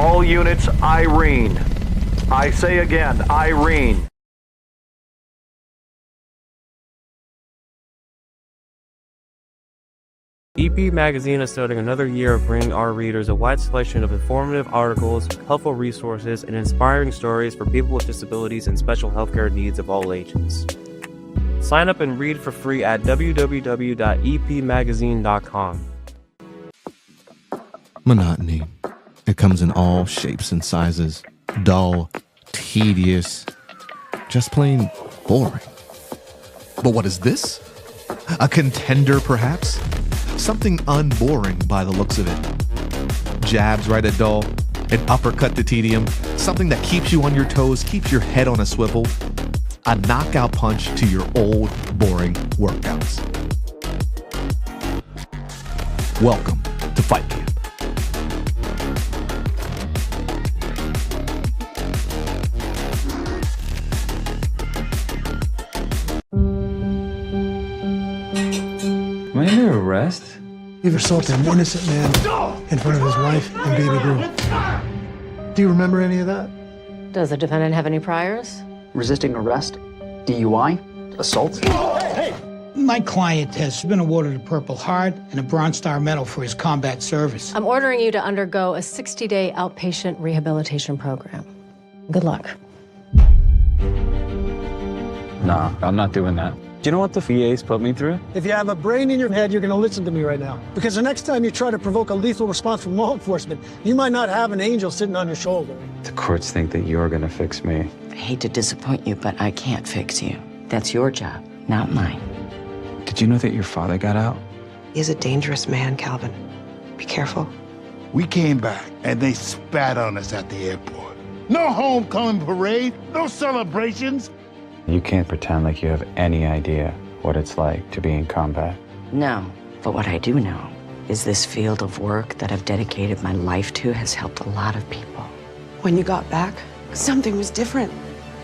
All units, Irene. I say again, Irene. EP Magazine is starting another year of bringing our readers a wide selection of informative articles, helpful resources, and inspiring stories for people with disabilities and special healthcare needs of all ages. Sign up and read for free at www.epmagazine.com. Monotony. It comes in all shapes and sizes. Dull, tedious, just plain boring. But what is this? A contender, perhaps? Something unboring by the looks of it. Jabs right at dull, an uppercut to tedium, something that keeps you on your toes, keeps your head on a swivel, a knockout punch to your old, boring workouts. Welcome to Fight Camp. Am I under arrest? You've assaulted an innocent man in front of his wife and baby girl. Do you remember any of that? Does the defendant have any priors? Resisting arrest, DUI, assault. My client has been awarded a Purple Heart and a Bronze Star Medal for his combat service. I'm ordering you to undergo a 60-day outpatient rehabilitation program. Good luck. Nah, I'm not doing that. Do you know what the VA's put me through? If you have a brain in your head, you're going to listen to me right now. Because the next time you try to provoke a lethal response from law enforcement, you might not have an angel sitting on your shoulder. The courts think that you're gonna fix me. I hate to disappoint you, but I can't fix you. That's your job, not mine. Did you know that your father got out? He's a dangerous man, Calvin. Be careful. We came back and they spat on us at the airport. No homecoming parade, no celebrations. You can't pretend like you have any idea what it's like to be in combat. No, but what I do know is this field of work that I've dedicated my life to has helped a lot of people. When you got back, something was different.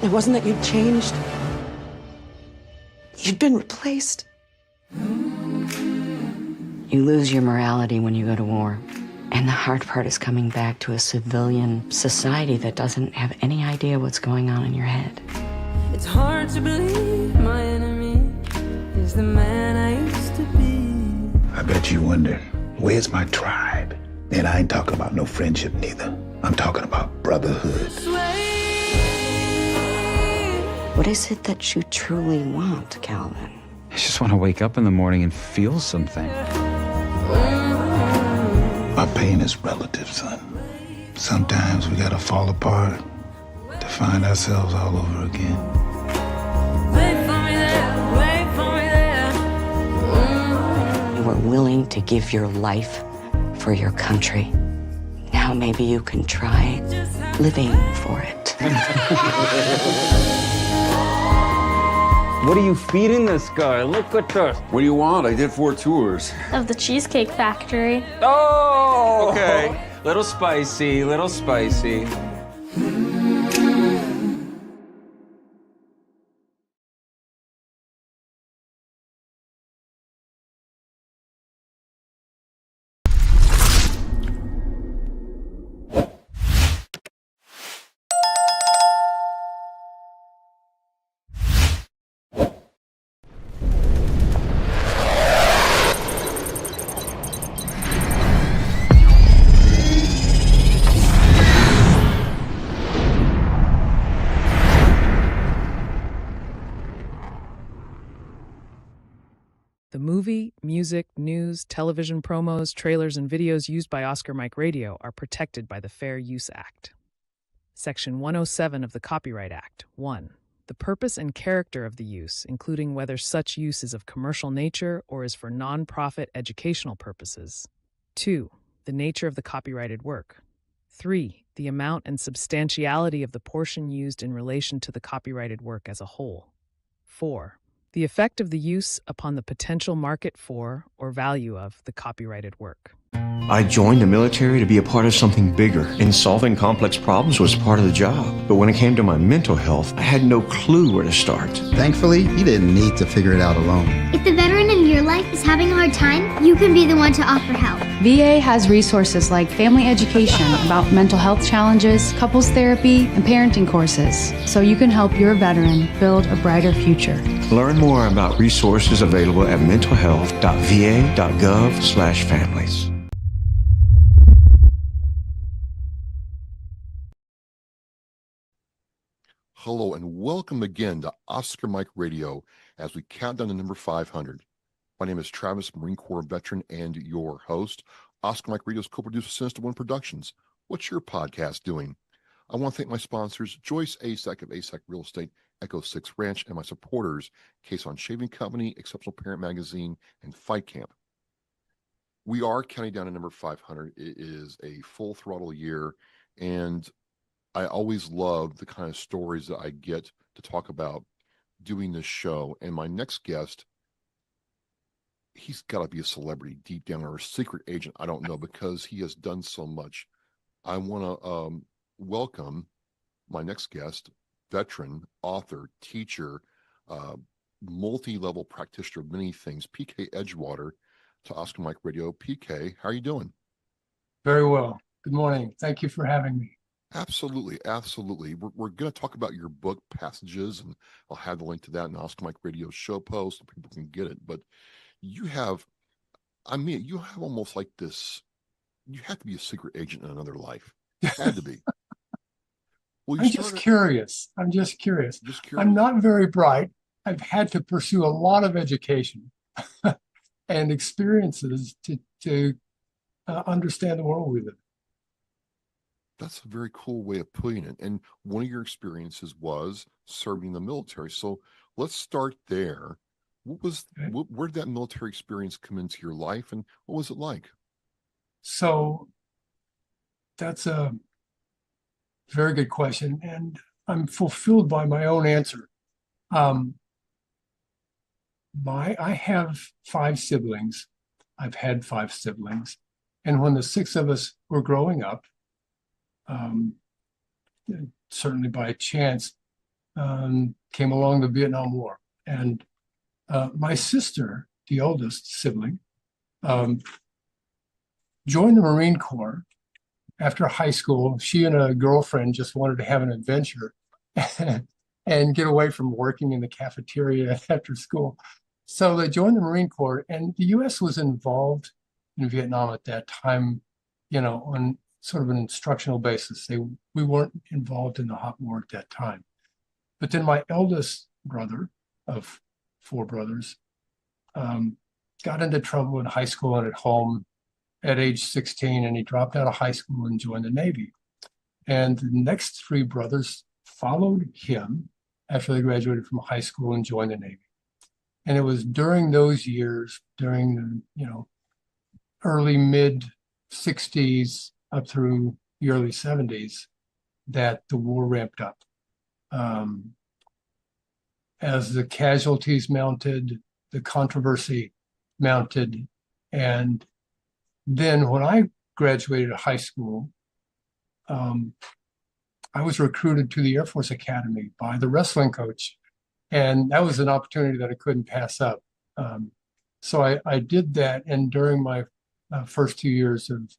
It wasn't that you'd changed. You'd been replaced. You lose your morality when you go to war. And the hard part is coming back to a civilian society that doesn't have any idea what's going on in your head. It's hard to believe my enemy is the man I used to be. I bet you wonder, where's my tribe? And I ain't talking about no friendship neither. I'm talking about brotherhood. What is it that you truly want, Calvin? I just want to wake up in the morning and feel something. My pain is relative, son. Sometimes we gotta fall apart to find ourselves all over again. You were willing to give your life for your country. Now maybe you can try living for it. What are you feeding this guy? Look at this. What do you want? I did 4 tours. Of the Cheesecake Factory. Oh! Okay. Little spicy, little spicy. The movie, music, news, television promos, trailers, and videos used by Oscar Mike Radio are protected by the Fair Use Act. Section 107 of the Copyright Act. 1. The purpose and character of the use, including whether such use is of commercial nature or is for non-profit educational purposes. 2. The nature of the copyrighted work. 3. The amount and substantiality of the portion used in relation to the copyrighted work as a whole. 4. The effect of the use upon the potential market for or value of the copyrighted work. I joined the military to be a part of something bigger, and solving complex problems was part of the job. But when it came to my mental health, I had no clue where to start. Thankfully, you didn't need to figure it out alone. If the veteran in your life is having a hard time, you can be the one to offer help. VA has resources like family education about mental health challenges, couples therapy, and parenting courses, so you can help your veteran build a brighter future. Learn more about resources available at mentalhealth.va.gov/families. Hello and welcome again to Oscar Mike Radio as we count down to number 500. My name is Travis, Marine Corps veteran and your host. Oscar Mike Radio's co-producer, Sinister One Productions. What's your podcast doing? I want to thank my sponsors, Joyce ASAC of ASAC Real Estate, Echo 6 Ranch, and my supporters, Case on Shaving Company, Exceptional Parent Magazine, and Fight Camp. We are counting down to number 500. It is a full throttle year, and I always love the kind of stories that I get to talk about doing this show. And my next guest, he's got to be a celebrity deep down, or a secret agent. I don't know, because he has done so much. I want to welcome my next guest, veteran, author, teacher, multi-level practitioner of many things, PK Edgewater, to Oscar Mike Radio. PK, how are you doing? Very well. Good morning. Thank you for having me. Absolutely, absolutely. We're going to talk about your book, Passages, and I'll have the link to that in Oscar Mike Radio show post so people can get it. But you have almost like this, you have to be a secret agent in another life. You had to be. Well, I'm just curious. I'm not very bright. I've had to pursue a lot of education and experiences to understand the world we live in. That's a very cool way of putting it. And one of your experiences was serving in the military. So let's start there. Where did that military experience come into your life, and what was it like? So that's a very good question, and I'm fulfilled by my own answer. I have 5 siblings. I've had 5 siblings. And when the 6 of us were growing up, certainly by chance, came along the Vietnam War. And my sister, the oldest sibling, joined the Marine Corps after high school. She and a girlfriend just wanted to have an adventure and get away from working in the cafeteria after school. So they joined the Marine Corps, and the U.S. was involved in Vietnam at that time, on sort of an instructional basis. We weren't involved in the hot war at that time. But then my eldest brother of 4 brothers got into trouble in high school and at home at age 16, and he dropped out of high school and joined the Navy. And the next 3 brothers followed him after they graduated from high school and joined the Navy. And it was during those years, during the early mid 60s up through the early 70s, that the war ramped up. As the casualties mounted, the controversy mounted, and then when I graduated high school, I was recruited to the Air Force Academy by the wrestling coach, and that was an opportunity that I couldn't pass up. So I did that, and during my first 2 years of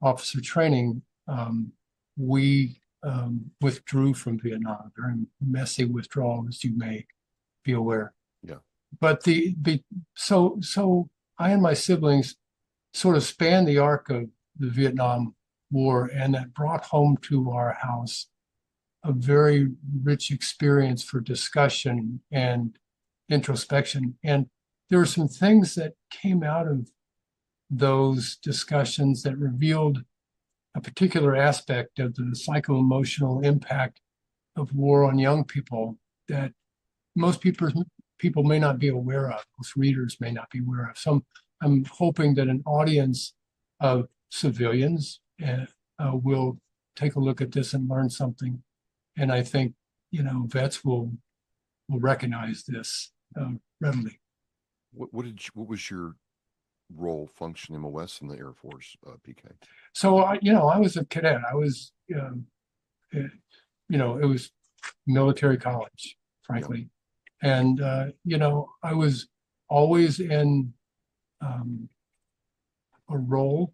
officer training, we withdrew from Vietnam, a very messy withdrawal, as you may be aware. Yeah. But so I and my siblings sort of spanned the arc of the Vietnam War, and that brought home to our house a very rich experience for discussion and introspection. And there were some things that came out of those discussions that revealed a particular aspect of the psycho-emotional impact of war on young people that most people may not be aware of, most readers may not be aware of. So I'm hoping that an audience of civilians will take a look at this and learn something. And I think, vets will recognize this readily. What was your role, function, MOS in the Air Force, PK? So I was a cadet. I was, it was military college, frankly, and I was always in a role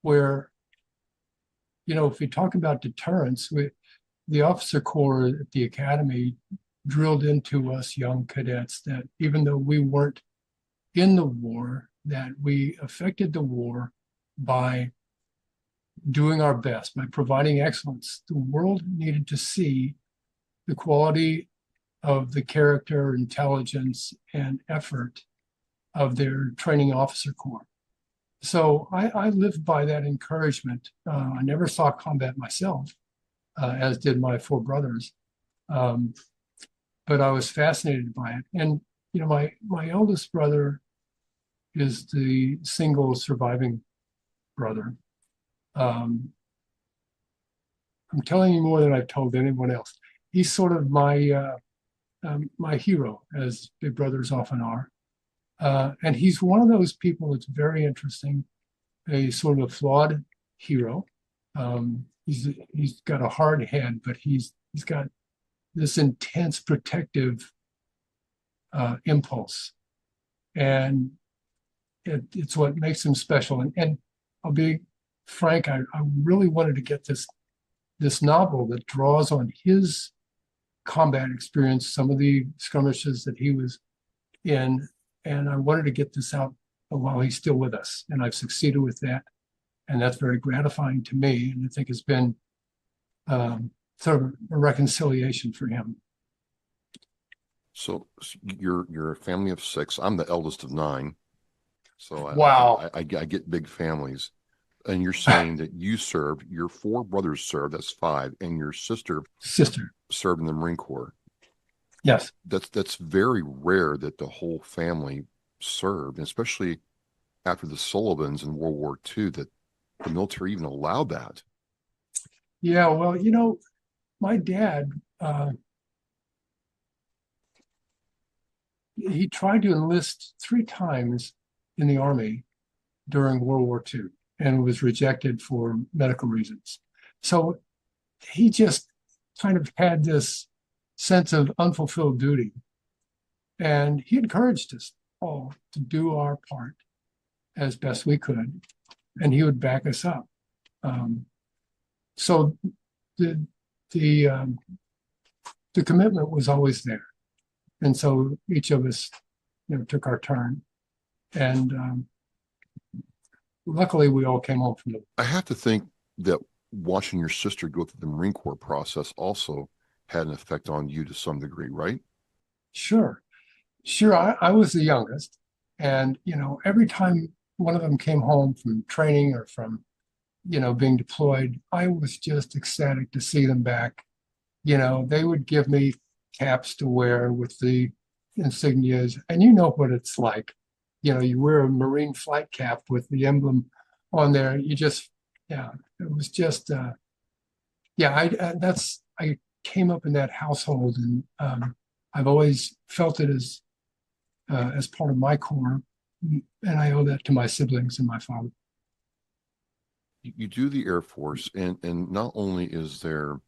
where, if we talk about deterrence, the officer corps at the academy drilled into us young cadets that even though we weren't in the war, that we affected the war by doing our best, by providing excellence. The world needed to see the quality of the character, intelligence, and effort of their training officer corps. So I lived by that encouragement. I never saw combat myself, as did my four brothers. But I was fascinated by it. And, my eldest brother is the single surviving brother. I'm telling you more than I've told anyone else. He's sort of my hero, as big brothers often are. And he's one of those people that's very interesting, a sort of flawed hero. He's got a hard head, but he's got this intense protective impulse. And it's what makes him special. And I'll be frank, I really wanted to get this novel that draws on his combat experience, some of the skirmishes that he was in, and I wanted to get this out while he's still with us, and I've succeeded with that, and that's very gratifying to me, and I think it's been sort of a reconciliation for him. So you're a family of 6. I'm the eldest of 9, so wow, I get big families. And you're saying that you served, your 4 brothers served, that's 5, and your sister served in the Marine Corps. Yes. That's very rare that the whole family served, especially after the Sullivans in World War II, that the military even allowed that. Yeah, well, my dad, he tried to enlist 3 times in the Army during World War II and was rejected for medical reasons. So he just kind of had this sense of unfulfilled duty. And he encouraged us all to do our part as best we could, and he would back us up. So the commitment was always there. And so each of us, took our turn. And luckily, we all came home from it. I have to think that watching your sister go through the Marine Corps process also had an effect on you to some degree, right? Sure. I was the youngest. And, every time one of them came home from training or from, being deployed, I was just ecstatic to see them back. They would give me caps to wear with the insignias. And you know what it's like. You wear a Marine flight cap with the emblem on there. You just, it was just, I came up in that household, and I've always felt it as part of my core, and I owe that to my siblings and my father. You do the Air Force, and not only is there,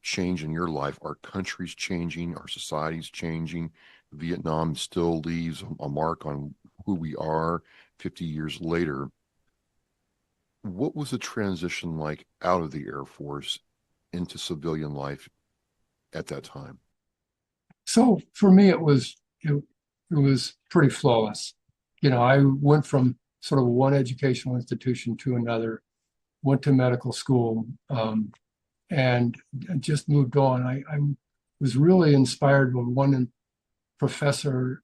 change in your life, our country's changing, our society's changing. Vietnam still leaves a mark on who we are 50 years later. What was the transition like out of the Air Force into civilian life at that time? So for me, it was pretty flawless. I went from sort of one educational institution to another, went to medical school, and just moved on. I was really inspired by one professor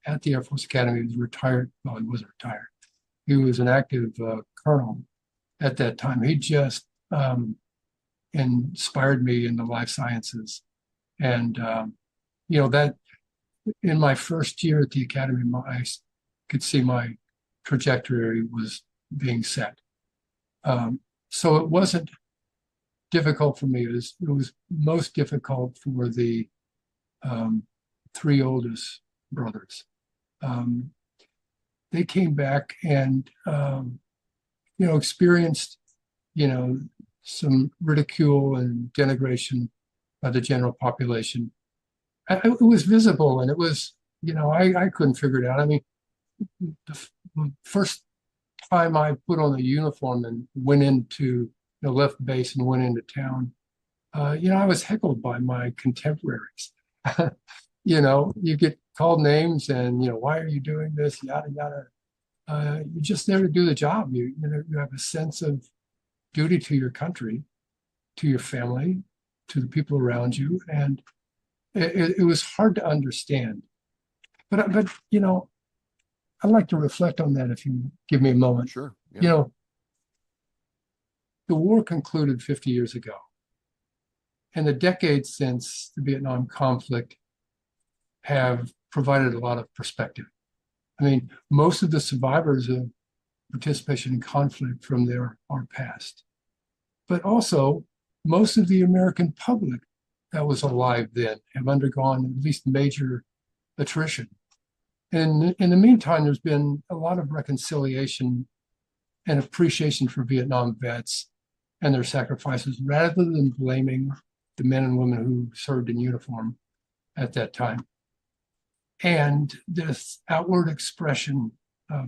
at the Air Force Academy. He was retired. Well, he wasn't retired. He was an active colonel at that time. He just inspired me in the life sciences. And, that in my first year at the academy, I could see my trajectory was being set. So it wasn't difficult for me. It was most difficult for the 3 oldest brothers. They came back and, experienced, some ridicule and denigration by the general population. It was visible, and it was, I couldn't figure it out. I mean, the first time I put on the uniform and went into, left base and went into town, I was heckled by my contemporaries. You get called names and, why are you doing this? Yada, yada. You're just there to do the job. You have a sense of duty to your country, to your family, to the people around you. And it was hard to understand. But I'd like to reflect on that if you give me a moment. Sure. Yeah. The war concluded 50 years ago. And the decades since the Vietnam conflict have provided a lot of perspective. I mean, most of the survivors of participation in conflict from there are past. But also, most of the American public that was alive then have undergone at least major attrition. And in the meantime, there's been a lot of reconciliation and appreciation for Vietnam vets and their sacrifices, rather than blaming the men and women who served in uniform at that time. And this outward expression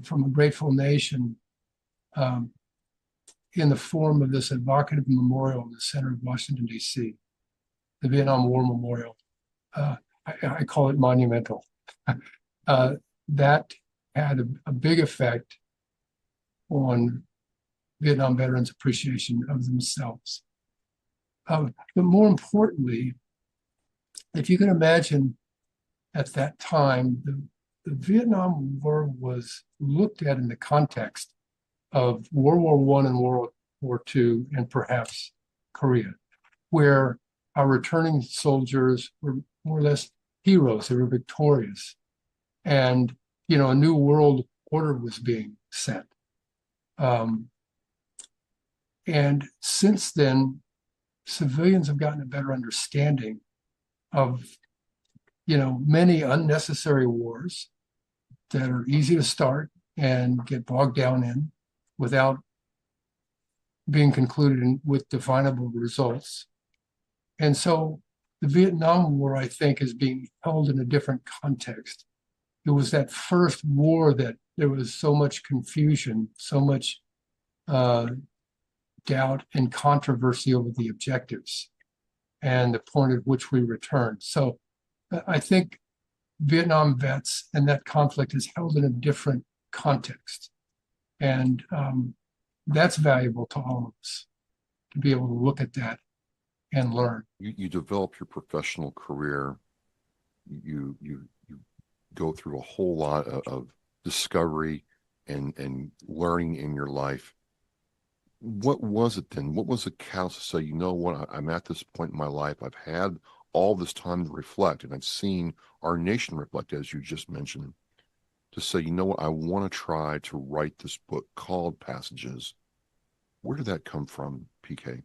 from a grateful nation in the form of this evocative memorial in the center of Washington, D.C., the Vietnam War Memorial. I call it monumental. That had a big effect on Vietnam veterans' appreciation of themselves. But more importantly, if you can imagine at that time, the Vietnam War was looked at in the context of World War I and World War II, and perhaps Korea, where our returning soldiers were more or less heroes. They were victorious. And, a new world order was being set. And since then, civilians have gotten a better understanding of, many unnecessary wars that are easy to start and get bogged down in without being concluded with definable results. And so the Vietnam War, I think, is being held in a different context. It was that first war that there was so much confusion, so much doubt and controversy over the objectives and the point at which we returned. So I think Vietnam vets and that conflict is held in a different context. And that's valuable to all of us, to be able to look at that and learn. You develop your professional career. You go through a whole lot of discovery and learning in your life. What was it then? What was the catalyst to say, you know what, I'm at this point in my life, I've had all this time to reflect, and I've seen our nation reflect, as you just mentioned, to say, you know what, I want to try to write this book called Passages. Where did that come from, PK?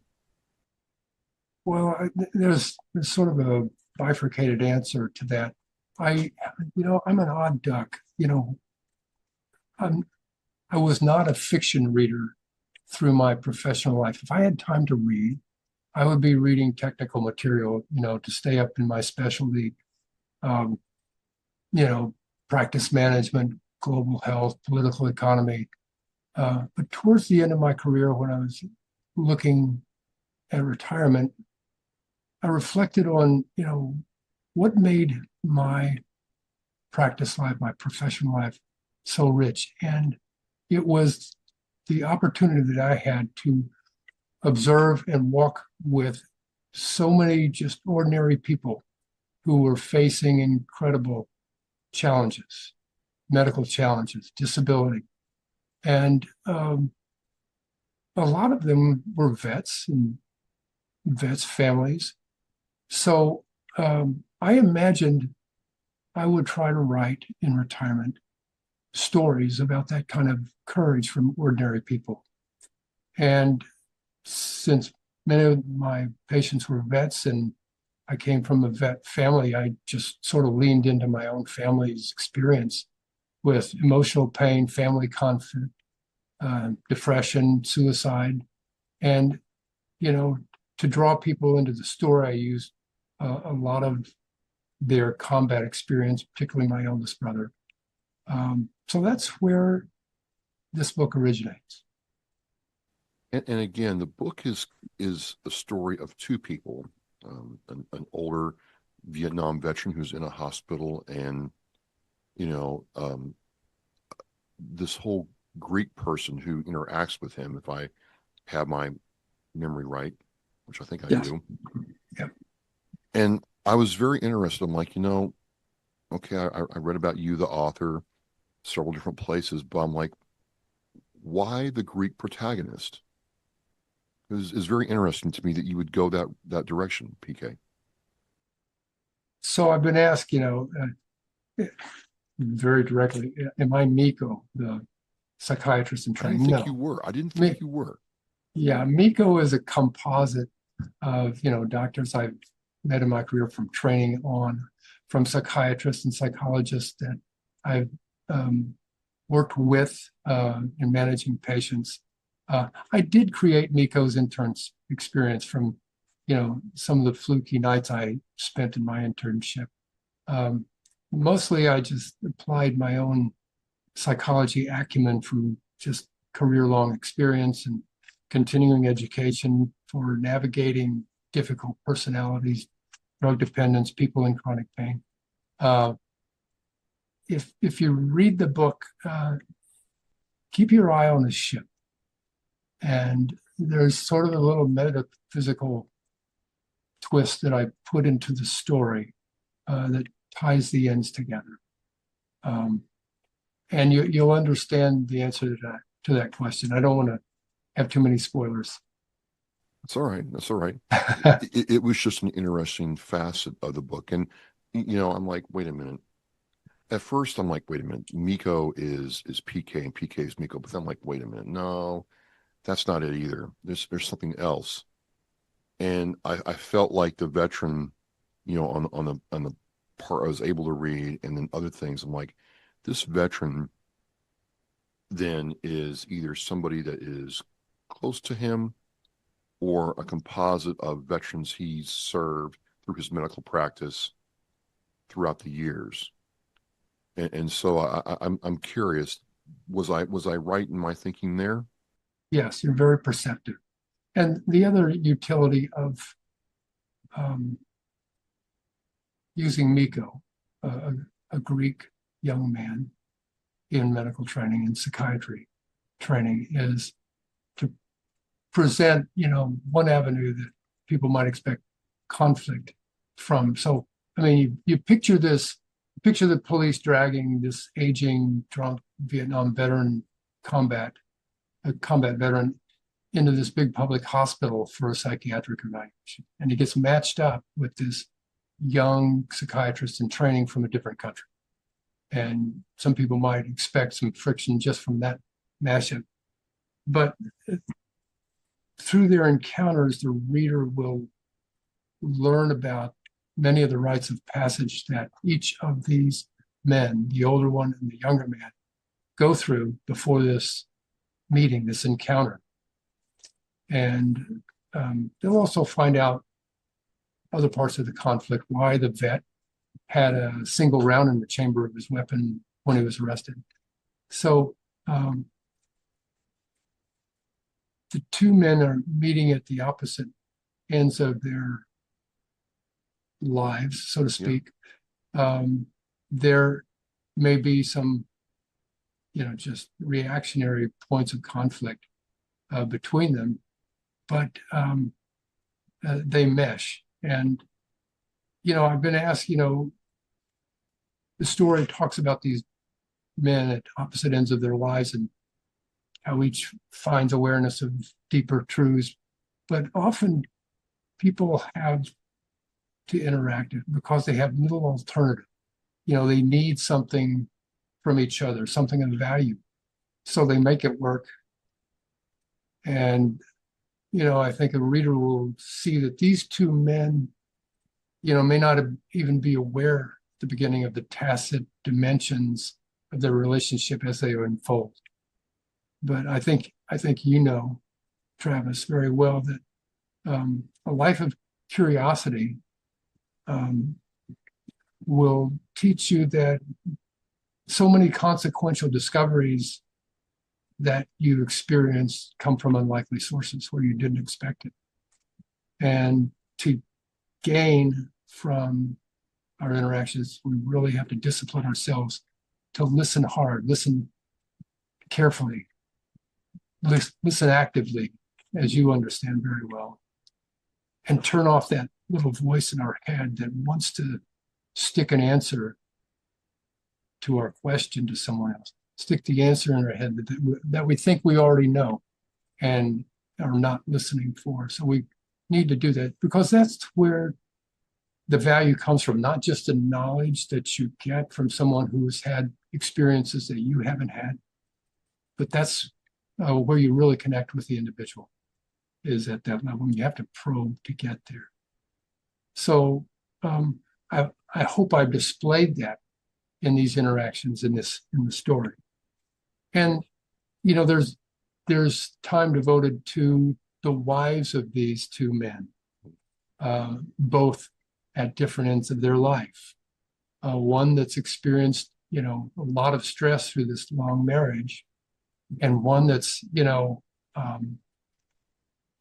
Well, there's sort of a bifurcated answer to that. I'm an odd duck. I was not a fiction reader through my professional life. If I had time to read, I would be reading technical material, to stay up in my specialty, practice management, global health, political economy. But towards the end of my career, when I was looking at retirement, I reflected on, what made my practice life, my professional life so rich. And it was the opportunity that I had to observe and walk with so many just ordinary people who were facing incredible challenges, medical challenges, disability. And a lot of them were vets and vets' families. So I imagined I would try to write in retirement stories about that kind of courage from ordinary people. And since many of my patients were vets and I came from a vet family, I just sort of leaned into my own family's experience with emotional pain, family conflict, depression, suicide. And, to draw people into the story, I used a lot of their combat experience, particularly my eldest brother. So that's where this book originates. And again, the book is a story of two people, an older Vietnam veteran who's in a hospital, and this whole Greek person who interacts with him, if I have my memory right, which I think I do. Yep. And I was very interested. I'm like, okay, I read about you, the author, several different places, but I'm like, why the Greek protagonist? Is very interesting to me that you would go that direction, PK. So I've been asked, very directly, am I Miko, the psychiatrist in I training? didn't think No. you were. I didn't think you were. Yeah, Miko is a composite of, doctors I've met in my career from training on, from psychiatrists and psychologists that I've worked with in managing patients. I did create Miko's intern experience from, some of the fluky nights I spent in my internship. Mostly I just applied my own psychology acumen from just career-long experience and continuing education for navigating difficult personalities, drug dependence, people in chronic pain. If you read the book, keep your eye on the ship. And there's sort of a little metaphysical twist that I put into the story that ties the ends together. And you'll understand the answer to that question. I don't want to have too many spoilers. That's all right. That's all right. It was just an interesting facet of the book. And, I'm like, wait a minute. At first, I'm like, wait a minute. Miko is PK and PK is Miko. But then I'm like, wait a minute. No, that's not it either. There's something else. And I felt like the veteran, on the part I was able to read, and then other things, I'm like, this veteran then is either somebody that is close to him or a composite of veterans he's served through his medical practice throughout the years. And so I'm curious, was I right in my thinking there? Yes, you're very perceptive. And the other utility of using Miko, a Greek young man in medical training and psychiatry training, is to present, one avenue that people might expect conflict from. So, I mean, you picture the police dragging this aging, drunk Vietnam veteran, a combat veteran, into this big public hospital for a psychiatric evaluation. And he gets matched up with this young psychiatrist in training from a different country. And some people might expect some friction just from that mashup. But through their encounters, the reader will learn about many of the rites of passage that each of these men, the older one and the younger man, go through before this meeting, this encounter. And they'll also find out other parts of the conflict, why the vet had a single round in the chamber of his weapon when he was arrested. So the two men are meeting at the opposite ends of their lives, so to speak. Yeah. There may be some, just reactionary points of conflict between them, but they mesh. And, I've been asked, the story talks about these men at opposite ends of their lives and how each finds awareness of deeper truths. But often people have to interact because they have little alternative. They need something from each other, something of value. So they make it work. And, I think a reader will see that these two men, may not even be aware at the beginning of the tacit dimensions of their relationship as they unfold. But I think Travis, very well that a life of curiosity will teach you that so many consequential discoveries that you experience come from unlikely sources where you didn't expect it. And to gain from our interactions, we really have to discipline ourselves to listen hard, listen carefully, listen actively, as you understand very well, and turn off that little voice in our head that wants to stick an answer to our question to someone else, stick the answer in our head that we think we already know and are not listening for. So we need to do that, because that's where the value comes from, not just the knowledge that you get from someone who has had experiences that you haven't had, but that's where you really connect with the individual, is at that level. You have to probe to get there. So I hope I've displayed that in these interactions in the story. And there's time devoted to the wives of these two men, both at different ends of their life. One that's experienced, a lot of stress through this long marriage, and one that's, very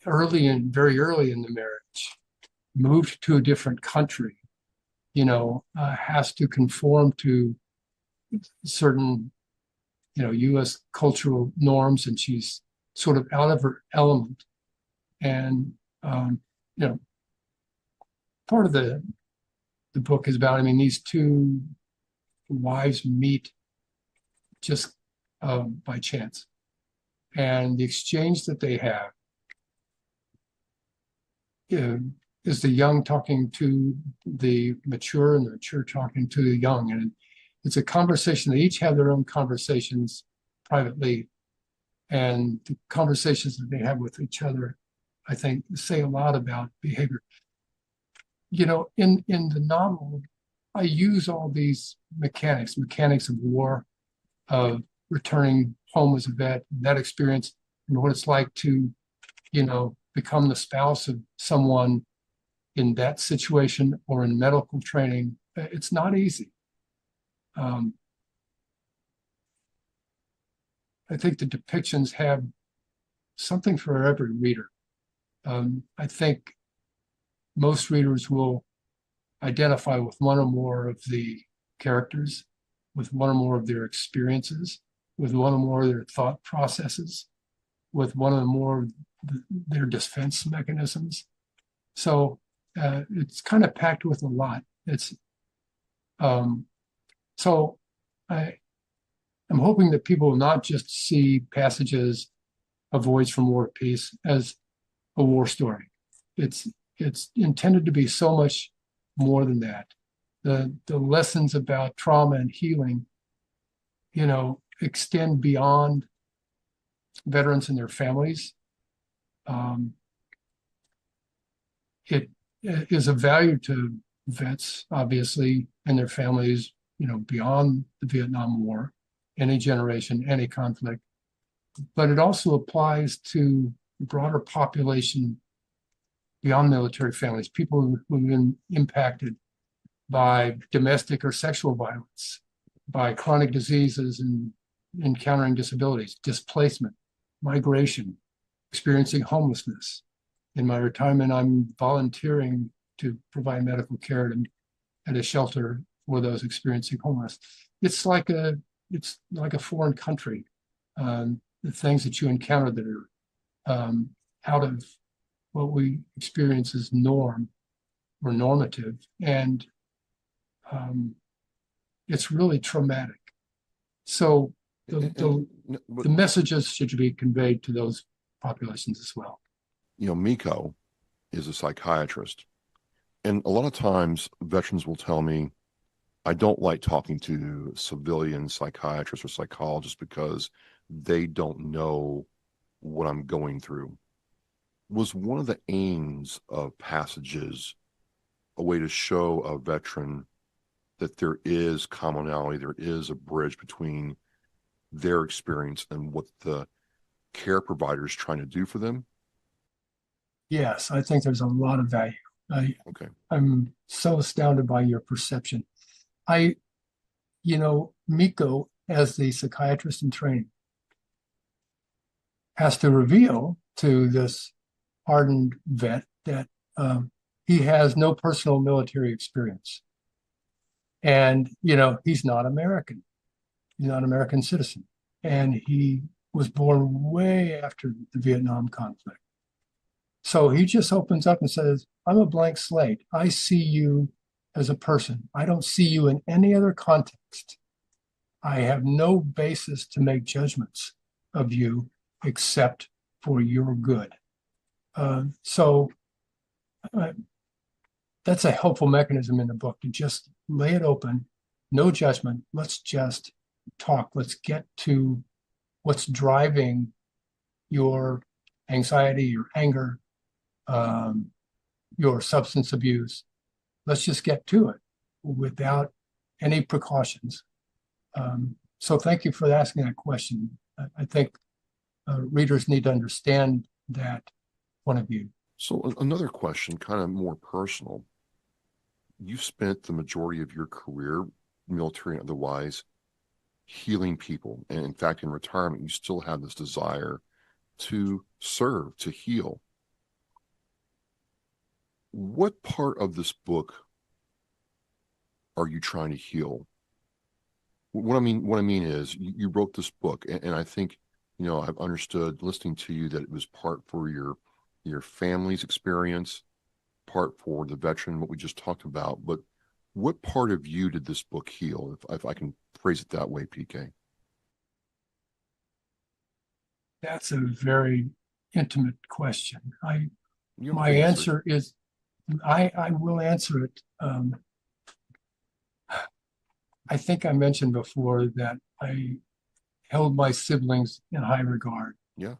early in the marriage, moved to a different country, has to conform to certain, U.S. cultural norms, and she's sort of out of her element. And, part of the book is about, these two wives meet just by chance. And the exchange that they have is the young talking to the mature and the mature talking to the young. And it's a conversation. They each have their own conversations privately. And the conversations that they have with each other, I think, say a lot about behavior. In the novel, I use all these mechanics of war, of returning home as a vet, that experience, and what it's like to, become the spouse of someone in that situation or in medical training. It's not easy. I think the depictions have something for every reader. I think most readers will identify with one or more of the characters, with one or more of their experiences, with one or more of their thought processes, with one or more of their defense mechanisms. So it's kind of packed with a lot. So I'm hoping that people will not just see passages of Voyage from War to Peace as a war story. It's intended to be so much more than that. The lessons about trauma and healing, extend beyond veterans and their families. It is of value to vets, obviously, and their families, beyond the Vietnam War, any generation, any conflict. But it also applies to the broader population beyond military families, people who've been impacted by domestic or sexual violence, by chronic diseases and encountering disabilities, displacement, migration, experiencing homelessness. In my retirement, I'm volunteering to provide medical care at a shelter for those experiencing homelessness. It's like a foreign country. The things that you encounter that are out of what we experience as norm or normative, and it's really traumatic. So the messages should be conveyed to those populations as well. Miko is a psychiatrist, and a lot of times veterans will tell me, I don't like talking to civilian psychiatrists or psychologists because they don't know what I'm going through. Was one of the aims of passages a way to show a veteran that there is commonality, there is a bridge between their experience and what the care provider is trying to do for them? Yes, I think there's a lot of value. I'm so astounded by your perception. Miko, as the psychiatrist in training, has to reveal to this hardened vet that he has no personal military experience. And, he's not American. He's not an American citizen. And he was born way after the Vietnam conflict. So he just opens up and says, I'm a blank slate. I see you as a person. I don't see you in any other context. I have no basis to make judgments of you except for your good. So that's a helpful mechanism in the book, to just lay it open, no judgment. Let's just talk. Let's get to what's driving your anxiety, your anger, your substance abuse. Let's just get to it without any precautions. So thank you for asking that question. I think readers need to understand that point of view. So another question, kind of more personal. You spent the majority of your career, military and otherwise, healing people. And in fact, in retirement, you still have this desire to serve, to heal. What part of this book are you trying to heal? What I mean is, you wrote this book, and I think, I've understood listening to you that it was part for your family's experience, part for the veteran, what we just talked about. But what part of you did this book heal, if I can phrase it that way, PK? That's a very intimate question. My answer is, I will answer it. I think I mentioned before that I held my siblings in high regard. Yeah.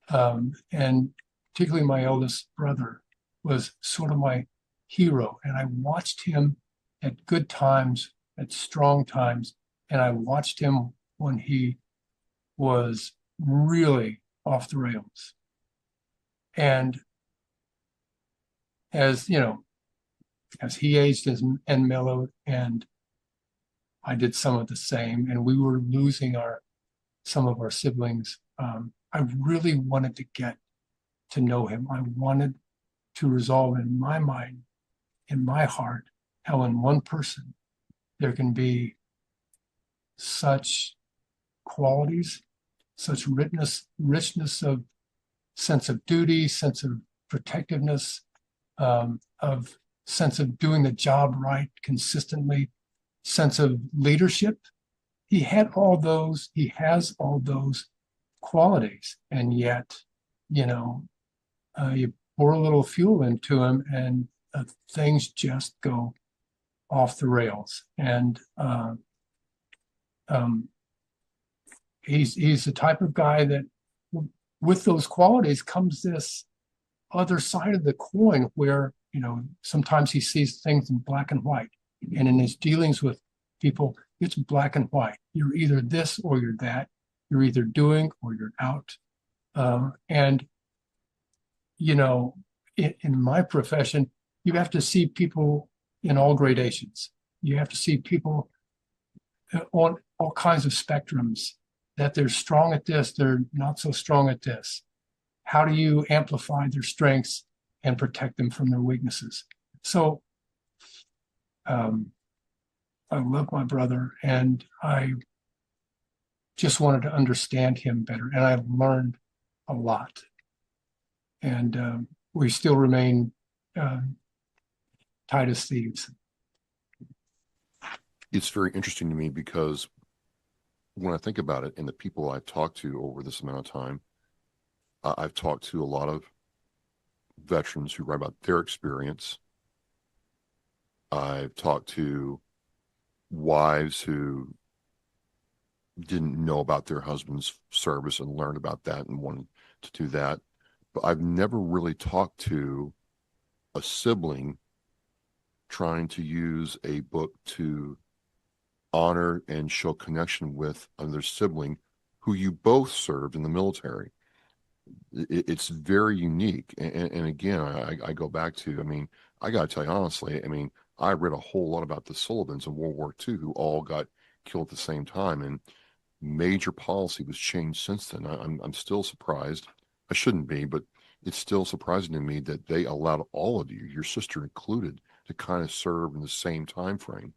And particularly my eldest brother was sort of my hero. And I watched him at good times, at strong times. And I watched him when he was really off the rails. And as he aged and mellowed, and I did some of the same, and we were losing some of our siblings. I really wanted to get to know him. I wanted to resolve in my mind, in my heart, how in one person there can be such qualities, such richness of sense of duty, sense of protectiveness, of sense of doing the job right consistently, sense of leadership. He has all those qualities, and yet, you pour a little fuel into him, and things just go off the rails. And he's the type of guy that, with those qualities, comes this other side of the coin where, sometimes he sees things in black and white. And in his dealings with people, it's black and white. You're either this or you're that. You're either doing or you're out. And, in my profession, you have to see people in all gradations. You have to see people on all kinds of spectrums, that they're strong at this, they're not so strong at this. How do you amplify their strengths and protect them from their weaknesses? So, I love my brother, and I just wanted to understand him better, and I've learned a lot. And we still remain tight as thieves. It's very interesting to me because when I think about it, and the people I've talked to over this amount of time, I've talked to a lot of veterans who write about their experience. I've talked to wives who didn't know about their husband's service and learned about that and wanted to do that. But I've never really talked to a sibling trying to use a book to honor and show connection with another sibling who you both served in the military. It's very unique. And again, I go back to, I got to tell you honestly, I read a whole lot about the Sullivans in World War II who all got killed at the same time. And major policy was changed since then. I'm still surprised. I shouldn't be, but it's still surprising to me that they allowed all of you, your sister included, to kind of serve in the same time frame.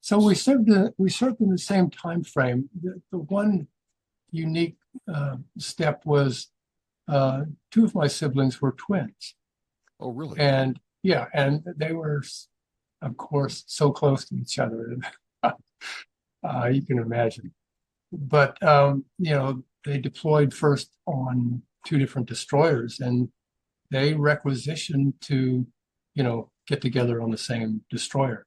So we served in the same time frame. The one unique step was two of my siblings were twins. Oh, really? And yeah, and they were, of course, so close to each other. You can imagine. But they deployed first on two different destroyers, and they requisitioned to, get together on the same destroyer.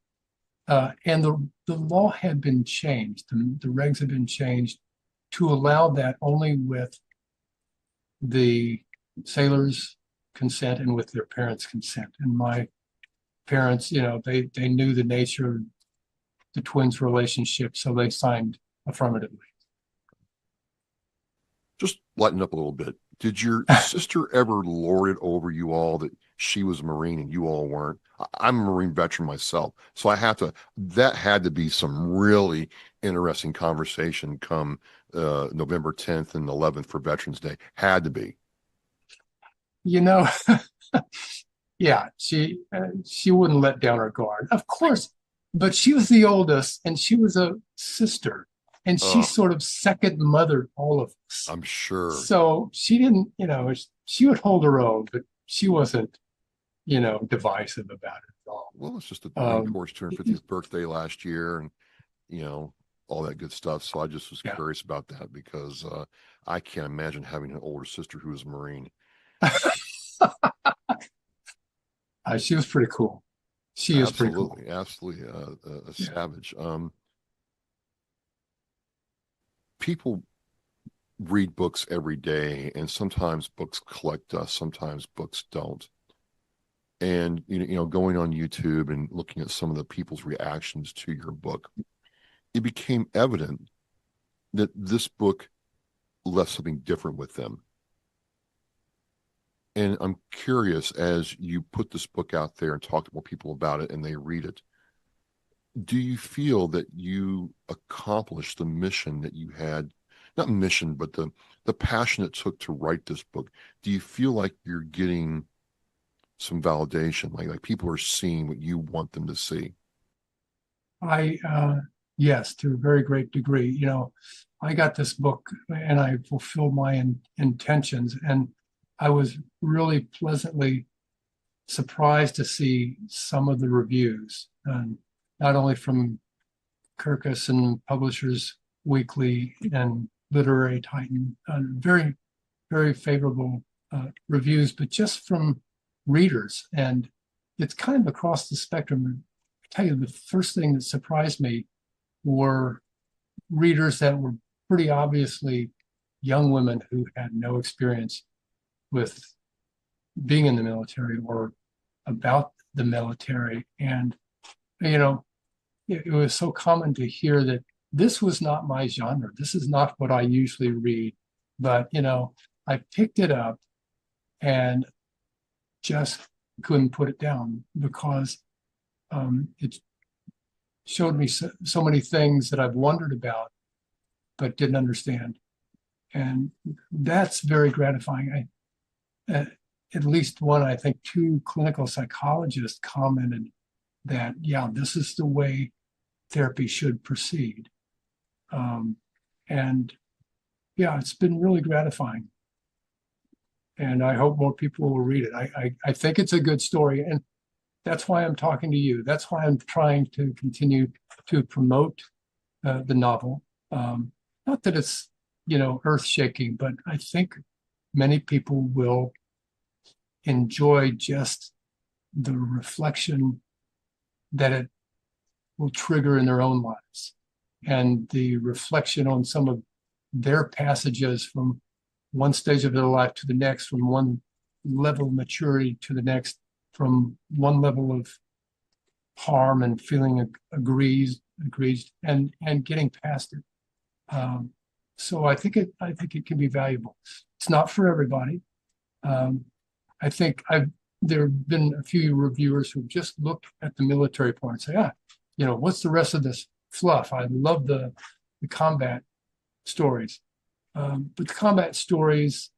And the law had been changed. The regs had been changed to allow that only with the sailors' consent and with their parents' consent. And my parents, they knew the nature of the twins' relationship, so they signed affirmatively. Just lighten up a little bit. Did your sister ever lord it over you all that she was a Marine and you all weren't? I'm a Marine veteran myself, so that had to be some really interesting conversation come November 10th and 11th for Veterans Day. Had to be. Yeah, she wouldn't let down her guard, of course, but she was the oldest and she was a sister. And she sort of second mothered all of us. I'm sure. So she didn't, she would hold her own, but she wasn't, divisive about it at all. Well, it's just the Marine Corps' 250th birthday last year and, all that good stuff. So I just was curious about that because I can't imagine having an older sister who was a Marine. She was pretty cool. She is pretty cool. Absolutely. A savage. People read books every day, and sometimes books collect us, sometimes books don't. And going on YouTube and looking at some of the people's reactions to your book, it became evident that this book left something different with them. And I'm curious, as you put this book out there and talk to more people about it and they read it, do you feel that you accomplished the mission that you had? Not mission, but the passion it took to write this book. Do you feel like you're getting some validation, like people are seeing what you want them to see? Yes, to a very great degree. I got this book and I fulfilled my intentions, and I was really pleasantly surprised to see some of the reviews, not only from Kirkus and Publishers Weekly and Literary Titan, very, very favorable reviews, but just from readers. And it's kind of across the spectrum. I tell you, the first thing that surprised me were readers that were pretty obviously young women who had no experience with being in the military or about the military. And, it was so common to hear that this was not my genre. This is not what I usually read. But, I picked it up and just couldn't put it down because it showed me so many things that I've wondered about but didn't understand. And that's very gratifying. At least one, I think two clinical psychologists commented that, this is the way therapy should proceed. It's been really gratifying. And I hope more people will read it. I think it's a good story. And that's why I'm talking to you. That's why I'm trying to continue to promote the novel. Not that it's, earth-shaking, but I think many people will enjoy just the reflection that it will trigger in their own lives, and the reflection on some of their passages from one stage of their life to the next, from one level of maturity to the next, from one level of harm and feeling aggrieved and getting past it. So I think it can be valuable. It's not for everybody. I think there have been a few reviewers who just looked at the military part and say, what's the rest of this fluff? I love the combat, stories. But the combat stories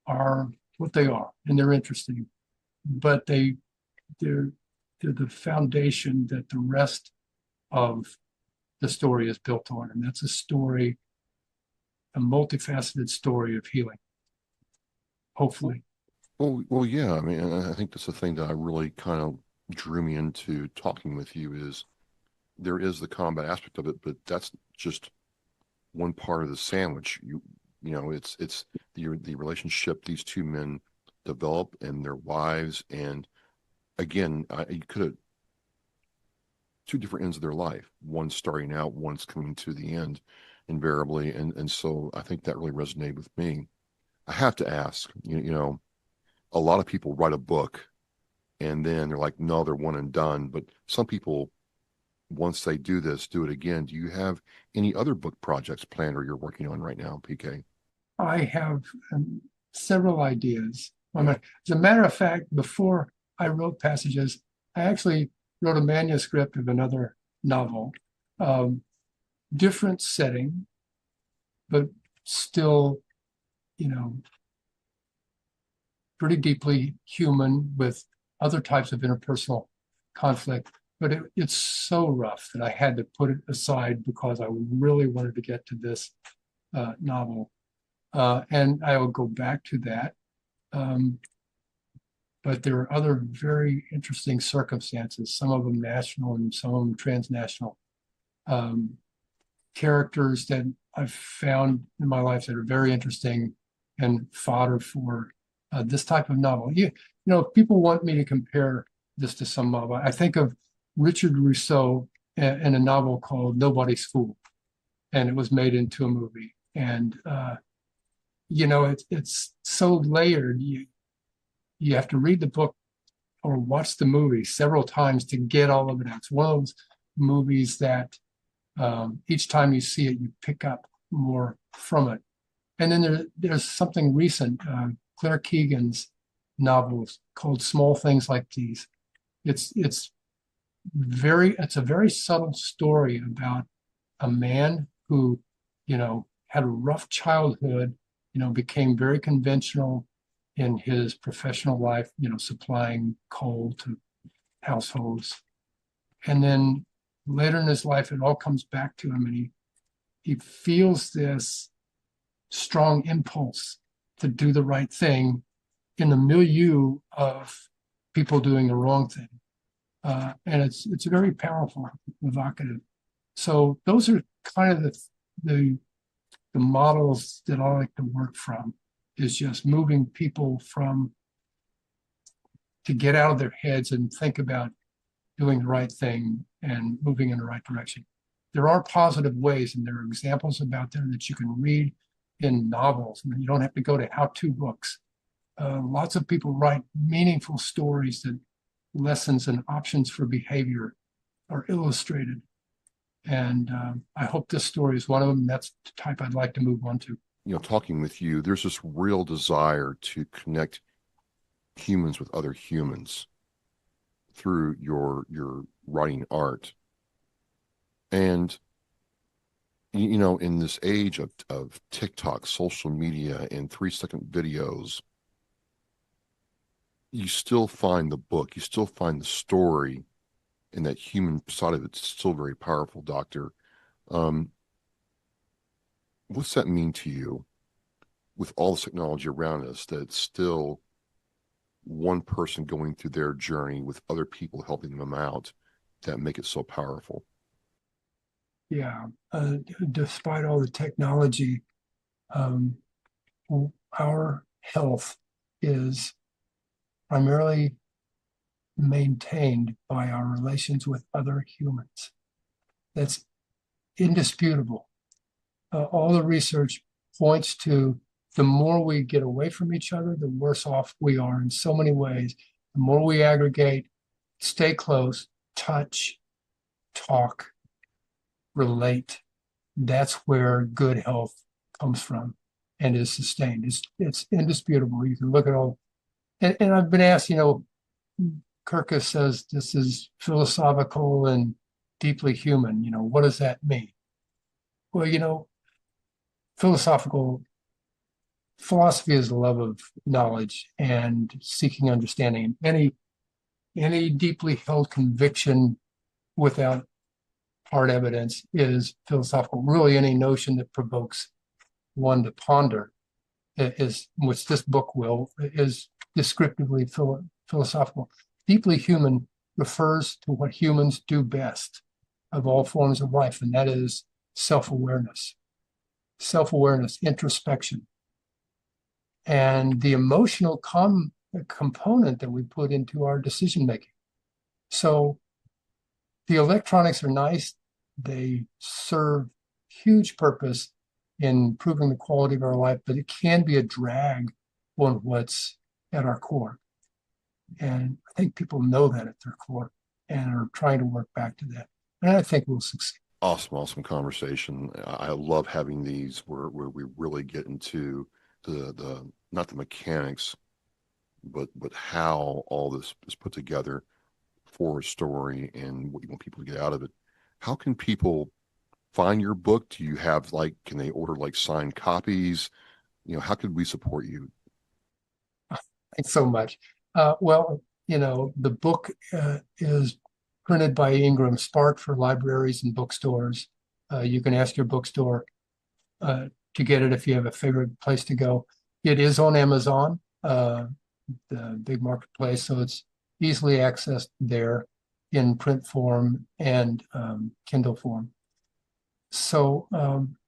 are what they are, and they're interesting. But they're the foundation that the rest of the story is built on, and that's a multifaceted story of healing. Hopefully. Well, yeah. I mean, and I think that's the thing that I really kind of drew me into talking with you is there is the combat aspect of it, but that's just one part of the sandwich. You know, it's the relationship these two men develop and their wives, and again, you could have two different ends of their life. One starting out, one's coming to the end, invariably, and so I think that really resonated with me. I have to ask, you know, a lot of people write a book and then they're like, no, they're one and done. But some people, once they do this, do it again. Do you have any other book projects planned or you're working on right now, PK? I have several ideas. As a matter of fact, before I wrote Passages, I actually wrote a manuscript of another novel, different setting, but still, you know, pretty deeply human with other types of interpersonal conflict. But it's so rough that I had to put it aside because I really wanted to get to this novel. And I will go back to that. But there are other very interesting circumstances, some of them national and some of them transnational. Characters that I've found in my life that are very interesting and fodder for this type of novel. You know, if people want me to compare this to some novel, I think of Richard Rousseau in a novel called Nobody's Fool, and it was made into a movie. And you know, it's so layered. You have to read the book or watch the movie several times to get all of it. It's one of those movies that each time you see it, you pick up more from it. And then there's something recent, Claire Keegan's novels called Small Things Like These. It's a very subtle story about a man who, you know, had a rough childhood, you know, became very conventional in his professional life, you know, supplying coal to households. And then later in his life, it all comes back to him, and he feels this strong impulse to do the right thing in the milieu of people doing the wrong thing. And it's very powerful, evocative. So those are kind of the models that I like to work from, is just moving people to get out of their heads and think about doing the right thing and moving in the right direction. There are positive ways, and there are examples about there that you can read in novels. I mean, you don't have to go to how-to books. Lots of people write meaningful stories that lessons and options for behavior are illustrated. And I hope this story is one of them. That's the type I'd like to move on to. You know, talking with you, there's this real desire to connect humans with other humans through your writing art. And, you know, in this age of TikTok, social media, and 3-second videos, you still find the book, you still find the story, and that human side of it's still very powerful, Doctor. What's that mean to you with all the technology around us, that it's still one person going through their journey with other people helping them out that make it so powerful? Yeah, despite all the technology, our health is primarily maintained by our relations with other humans. That's indisputable. All the research points to the more we get away from each other, the worse off we are in so many ways. The more we aggregate, stay close, touch, talk, relate, that's where good health comes from and is sustained. It's indisputable. You can look at all, and I've been asked, you know, Kirkus says this is philosophical and deeply human. You know, what does that mean? Well, you know, philosophy is the love of knowledge and seeking understanding. Any deeply held conviction without hard evidence is philosophical. Really, any notion that provokes one to ponder is, which this book is descriptively philosophical. Deeply human refers to what humans do best of all forms of life, and that is self-awareness, introspection, and the emotional component that we put into our decision making. So the electronics are nice. They serve huge purpose in improving the quality of our life, but it can be a drag on what's at our core. And I think people know that at their core and are trying to work back to that. And I think we'll succeed. Awesome conversation. I love having these where we really get into the not the mechanics, but how all this is put together for a story and what you want people to get out of it. How can people find your book? Do you have can they order signed copies? How could we support you? Thanks so much. Well, the book is printed by Ingram Spark for libraries and bookstores. You can ask your bookstore to get it if you have a favorite place to go. It is on Amazon, the big marketplace, so it's easily accessed there in print form and Kindle form. So,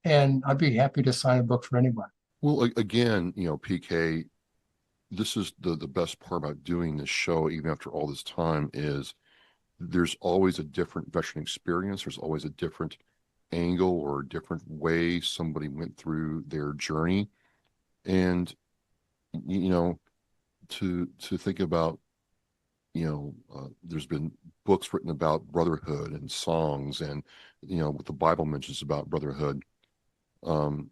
and I'd be happy to sign a book for anyone. Well, again, PK, this is the best part about doing this show, even after all this time, is there's always a different veteran experience. There's always a different angle or a different way somebody went through their journey. And, to think about, there's been books written about brotherhood and songs and, what the Bible mentions about brotherhood. I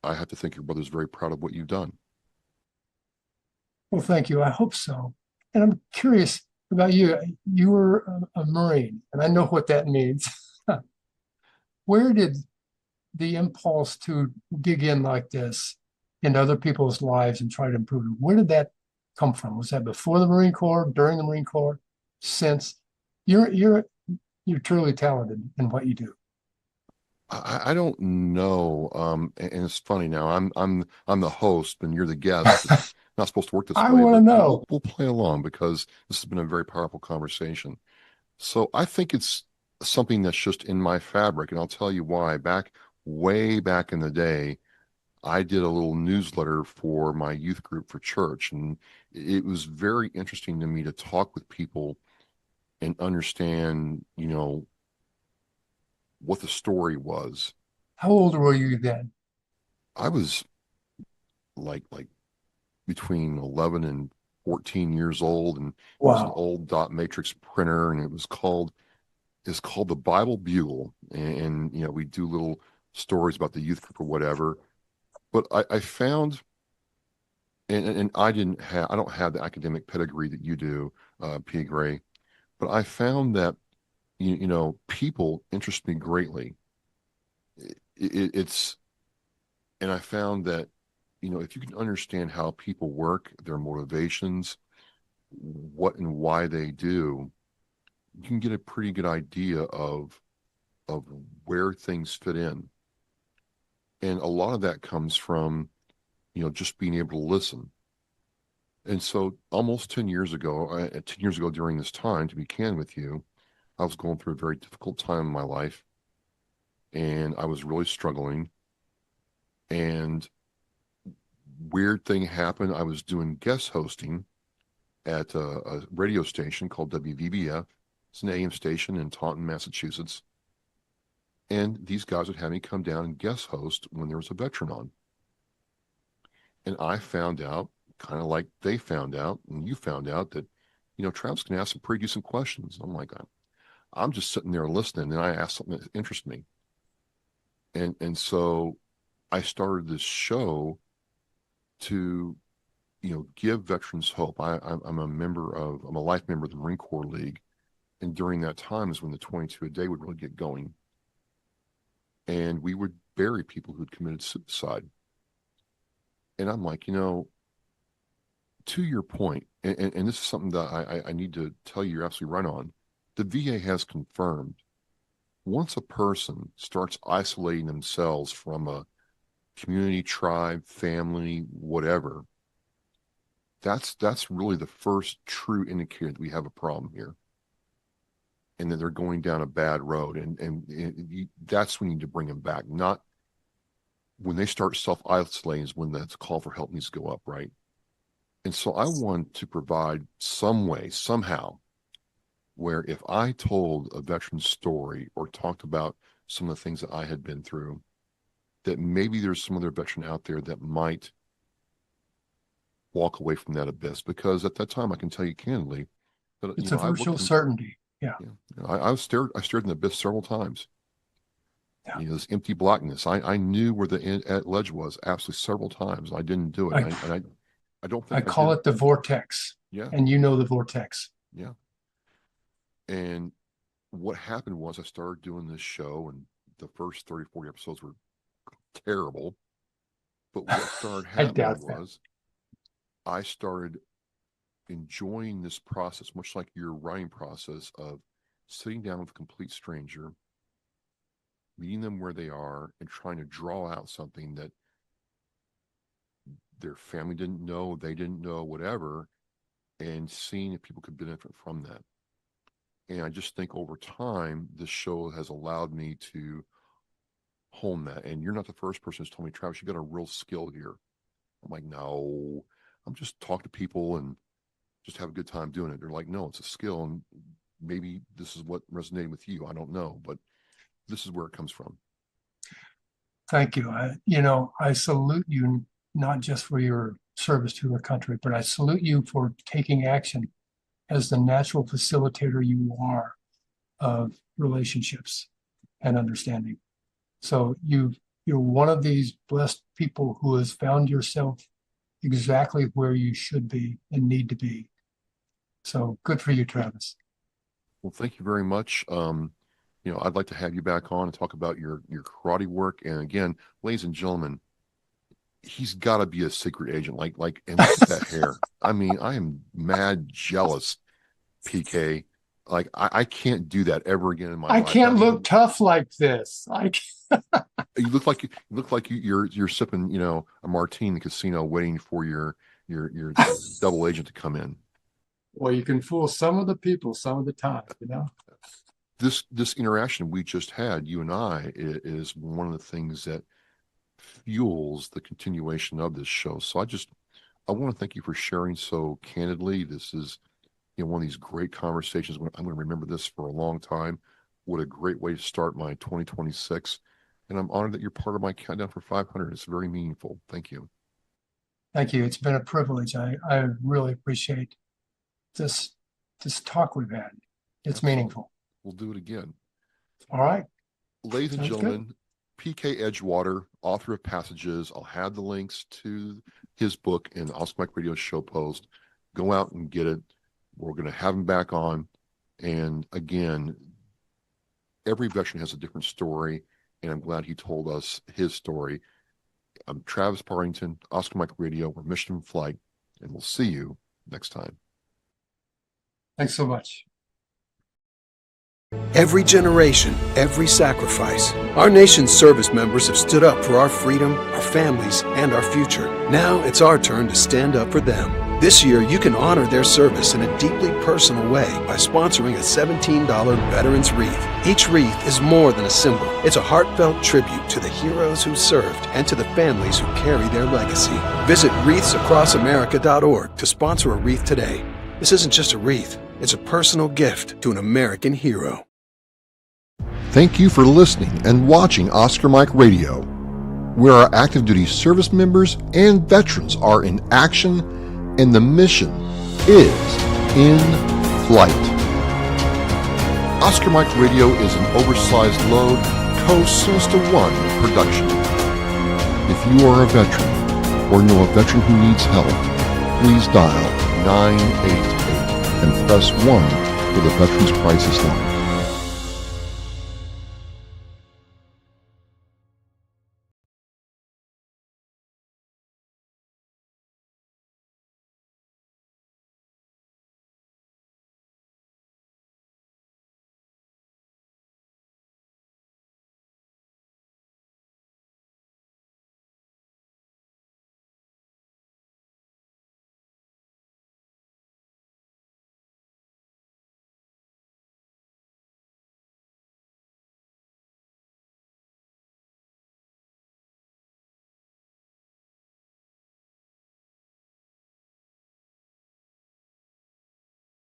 have to think your brother's very proud of what you've done. Well, thank you. I hope so. And I'm curious about you. You were a Marine, and I know what that means. Where did the impulse to dig in like this into other people's lives and try to improve them, where did that come from? Was that before the Marine Corps, during the Marine Corps, since? You're truly talented in what you do. I don't know. And it's funny now. I'm the host and you're the guest. It's not supposed to work this way. I want to know. We'll play along because this has been a very powerful conversation. So I think it's something that's just in my fabric, and I'll tell you why. Way back in the day, I did a little newsletter for my youth group for church, and it was very interesting to me to talk with people and understand, what the story was. How old were you then? I was like between 11 and 14 years old, and it was an old dot matrix printer, and it's called the Bible Bugle, and we do little stories about the youth group or whatever. But I found, and I don't have the academic pedigree that you do, P. Gray, but I found that people interest me greatly. It's, and I found that if you can understand how people work, their motivations, what and why they do, you can get a pretty good idea of where things fit in. And a lot of that comes from, just being able to listen. And so almost 10 years ago during this time, to be candid with you, I was going through a very difficult time in my life, and I was really struggling. And weird thing happened. I was doing guest hosting at a radio station called WVBF. It's an AM station in Taunton, Massachusetts. And these guys would have me come down and guest host when there was a veteran on. And I found out, kind of like they found out, and you found out, that, Travis can ask some pretty decent questions. I'm like, I'm just sitting there listening, and I asked something that interests me. And so I started this show to, give veterans hope. I'm a life member of the Marine Corps League. And during that time is when the 22 a day would really get going. And we would bury people who'd committed suicide. And I'm like, to your point, and this is something that I need to tell you, you're absolutely right on. The VA has confirmed once a person starts isolating themselves from a community, tribe, family, whatever, that's really the first true indicator that we have a problem here, and that they're going down a bad road. And that's when you need to bring them back, not when they start self-isolating is when the call for help needs to go up, right? And so I want to provide some way, somehow, where if I told a veteran's story or talked about some of the things that I had been through, that maybe there's some other veteran out there that might walk away from that abyss. Because at that time, I can tell you candidly that it's a virtual certainty. Yeah. I stared in the abyss several times. Yeah. This empty blackness. I knew where the ledge was absolutely several times. I didn't do it. I don't think I call it the vortex. Yeah. And the vortex. Yeah. And what happened was I started doing this show, and the first 30, 40 episodes were terrible. But what started happening was I started enjoying this process, much like your writing process of sitting down with a complete stranger, meeting them where they are, and trying to draw out something that their family didn't know, they didn't know, whatever, and seeing if people could benefit from that. And I just think over time, this show has allowed me to hone that. And you're not the first person who's told me, Travis, you got a real skill here. I'm like, no, I'm just talking to people and just have a good time doing it. They're like, no, it's a skill. And maybe this is what resonated with you. I don't know, but this is where it comes from. Thank you. I salute you, not just for your service to your country, but I salute you for taking action as the natural facilitator you are of relationships and understanding. So you're one of these blessed people who has found yourself exactly where you should be and need to be. So good for you, Travis. Well, thank you very much. I'd like to have you back on and talk about your karate work. And again, ladies and gentlemen, he's got to be a secret agent. And look at that hair. I mean, I am mad jealous, PK. I can't do that ever again in my life. I can't look tough like this. You look like you're sipping, a martini in the casino, waiting for your double agent to come in. Well, you can fool some of the people some of the time, This interaction we just had, you and I, is one of the things that fuels the continuation of this show. So I want to thank you for sharing so candidly. This is one of these great conversations. I'm going to remember this for a long time. What a great way to start my 2026. And I'm honored that you're part of my countdown for 500. It's very meaningful. Thank you. Thank you. It's been a privilege. I really appreciate this talk we've had. It's meaningful. We'll do it again. All right. Ladies and gentlemen, PK Edgewater, author of Passages. I'll have the links to his book in the Oscar Mike Radio show post. Go out and get it. We're going to have him back on. And again, every veteran has a different story, and I'm glad he told us his story. I'm Travis Partington, Oscar Mike Radio. We're Mission in Flight, and we'll see you next time. Thanks so much. Every generation, every sacrifice. Our nation's service members have stood up for our freedom, our families, and our future. Now it's our turn to stand up for them. This year, you can honor their service in a deeply personal way by sponsoring a $17 Veterans Wreath. Each wreath is more than a symbol. It's a heartfelt tribute to the heroes who served and to the families who carry their legacy. Visit wreathsacrossamerica.org to sponsor a wreath today. This isn't just a wreath. It's a personal gift to an American hero. Thank you for listening and watching Oscar Mike Radio, where our active duty service members and veterans are in action and the mission is in flight. Oscar Mike Radio is an oversized load Co-Sinister One production. If you are a veteran or know a veteran who needs help, please dial 988 and press 1 for the Veterans Crisis Line.